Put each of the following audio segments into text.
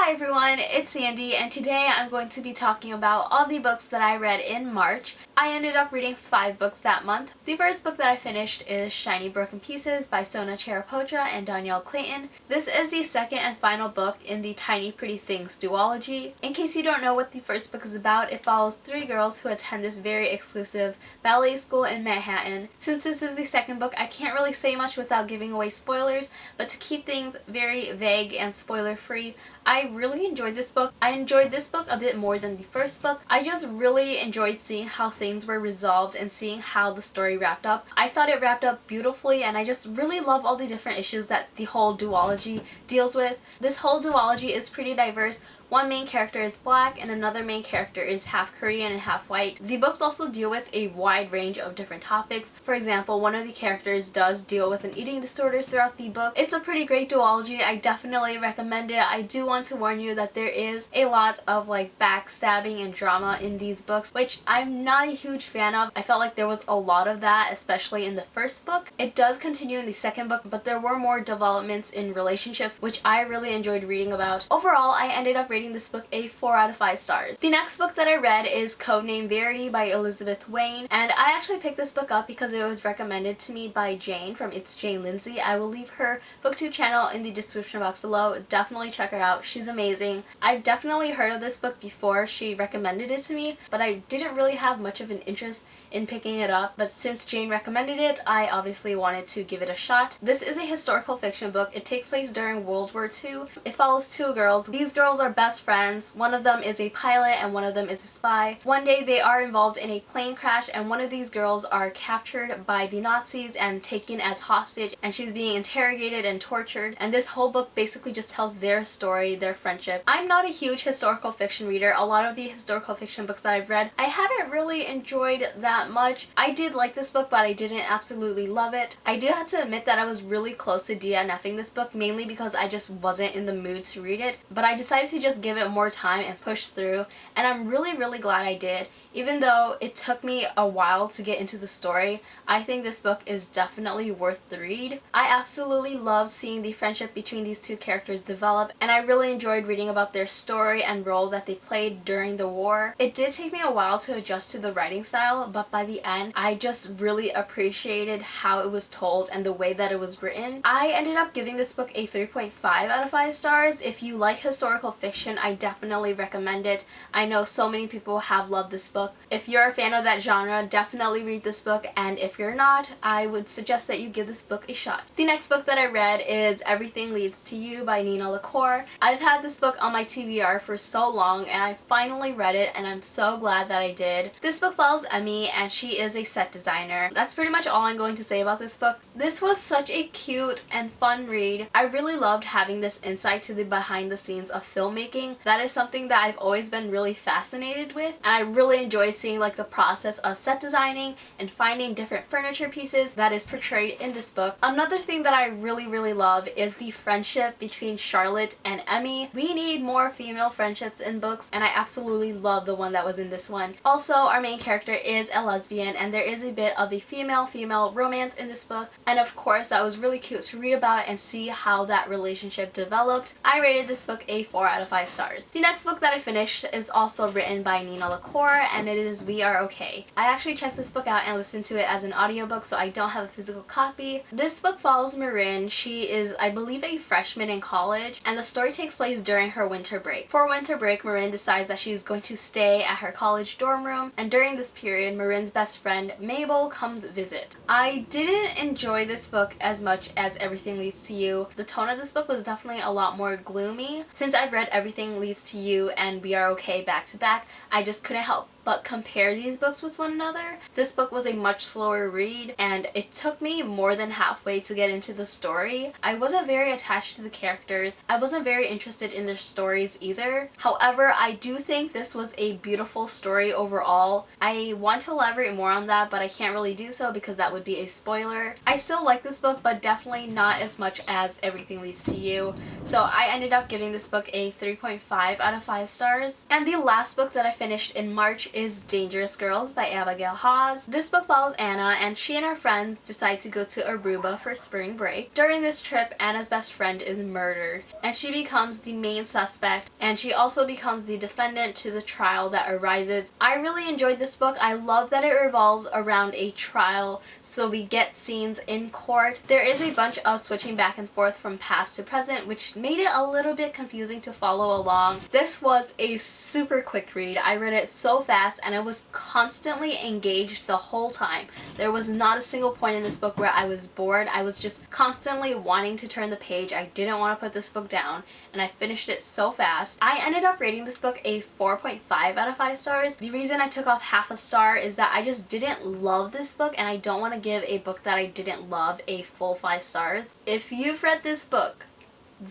Hi everyone, it's Sandy, and today I'm going to be talking about all the books that I read in March. I ended up reading 5 books that month. The first book that I finished is Shiny Broken Pieces by Sona Charapotra and Danielle Clayton. This is the second and final book in the Tiny Pretty Things duology. In case you don't know what the first book is about, it follows 3 girls who attend this very exclusive ballet school in Manhattan. Since this is the second book, I can't really say much without giving away spoilers, but to keep things very vague and spoiler-free, I really enjoyed this book. I enjoyed this book a bit more than the first book. I just really enjoyed seeing how things were resolved and seeing how the story wrapped up. I thought it wrapped up beautifully, and I just really love all the different issues that the whole duology deals with. This whole duology is pretty diverse. One main character is black and another main character is half Korean and half white. The books also deal with a wide range of different topics. For example, one of the characters does deal with an eating disorder throughout the book. It's a pretty great duology. I definitely recommend it. I do want to warn you that there is a lot of backstabbing and drama in these books, which I'm not a huge fan of. I felt like there was a lot of that, especially in the first book. It does continue in the second book, but there were more developments in relationships, which I really enjoyed reading about. Overall, I ended up rating this book a 4 out of 5 stars. The next book that I read is Codename Verity by Elizabeth Wayne, and I actually picked this book up because it was recommended to me by Jane from It's Jane Lindsay. I will leave her booktube channel in the description box below. Definitely check her out. She's amazing. I've definitely heard of this book before she recommended it to me, but I didn't really have much of an interest in picking it up, but since Jane recommended it, I obviously wanted to give it a shot. This is a historical fiction book. It takes place during World War II. It follows 2 girls. These girls are best friends. One of them is a pilot and one of them is a spy. One day they are involved in a plane crash, and one of these girls are captured by the Nazis and taken as hostage, and she's being interrogated and tortured, and this whole book basically just tells their story, their friendship. I'm not a huge historical fiction reader. A lot of the historical fiction books that I've read, I haven't really enjoyed that much. I did like this book, but I didn't absolutely love it. I do have to admit that I was really close to DNFing this book, mainly because I just wasn't in the mood to read it, but I decided to just give it more time and push through, and I'm really glad I did. Even though it took me a while to get into the story, I think this book is definitely worth the read. I absolutely love seeing the friendship between these 2 characters develop, and I really enjoyed reading about their story and role that they played during the war. It did take me a while to adjust to the writing style, but by the end, I just really appreciated how it was told and the way that it was written. I ended up giving this book a 3.5 out of 5 stars. If you like historical fiction, I definitely recommend it. I know so many people have loved this book. If you're a fan of that genre, definitely read this book, and if you're not, I would suggest that you give this book a shot. The next book that I read is Everything Leads to You by Nina LaCour. I've had this book on my TBR for so long, and I finally read it, and I'm so glad that I did. This book follows Emmy, and she is a set designer. That's pretty much all I'm going to say about this book. This was such a cute and fun read. I really loved having this insight to the behind the scenes of filmmaking. That is something that I've always been really fascinated with, and I really enjoyed seeing the process of set designing and finding different furniture pieces that is portrayed in this book. Another thing that I really love is the friendship between Charlotte and Emmy. We need more female friendships in books, and I absolutely love the one that was in this one. Also, our main character is a lesbian, and there is a bit of a female-female romance in this book, and of course that was really cute to read about and see how that relationship developed. I rated this book a 4 out of 5 stars. The next book that I finished is also written by Nina LaCour, and it is We Are Okay. I actually checked this book out and listened to it as an audiobook, so I don't have a physical copy. This book follows Marin. She is, I believe, a freshman in college, and the story takes place during her winter break. For winter break, Marin decides that she's going to stay at her college dorm room, and during this period, Marin's best friend Mabel comes visit. I didn't enjoy this book as much as Everything Leads to You. The tone of this book was definitely a lot more gloomy. Since I've read Everything Leads to You and We Are Okay back to back, I just couldn't help but compare these books with one another. This book was a much slower read, and it took me more than halfway to get into the story. I wasn't very attached to the characters. I wasn't very interested in their stories either. However, I do think this was a beautiful story overall. I want to elaborate more on that, but I can't really do so because that would be a spoiler. I still like this book, but definitely not as much as Everything Leads to You. So I ended up giving this book a 3.5 out of 5 stars. And the last book that I finished in March is Dangerous Girls by Abigail Hawes. This book follows Anna, and she and her friends decide to go to Aruba for spring break. During this trip, Anna's best friend is murdered, and she becomes the main suspect, and she also becomes the defendant to the trial that arises. I really enjoyed this book. I love that it revolves around a trial, so we get scenes in court. There is a bunch of switching back and forth from past to present, which made it a little bit confusing to follow along. This was a super quick read. I read it so fast and I was constantly engaged the whole time. There was not a single point in this book where I was bored. I was just constantly wanting to turn the page. I didn't want to put this book down, and I finished it so fast. I ended up rating this book a 4.5 out of 5 stars. The reason I took off half a star is that I just didn't love this book, and I don't want to give a book that I didn't love a full 5 stars. If you've read this book,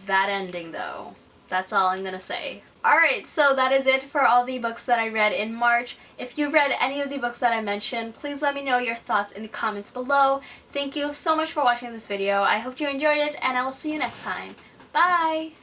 that ending though, that's all I'm gonna say. Alright, so that is it for all the books that I read in March. If you read any of the books that I mentioned, please let me know your thoughts in the comments below. Thank you so much for watching this video. I hope you enjoyed it, and I will see you next time. Bye!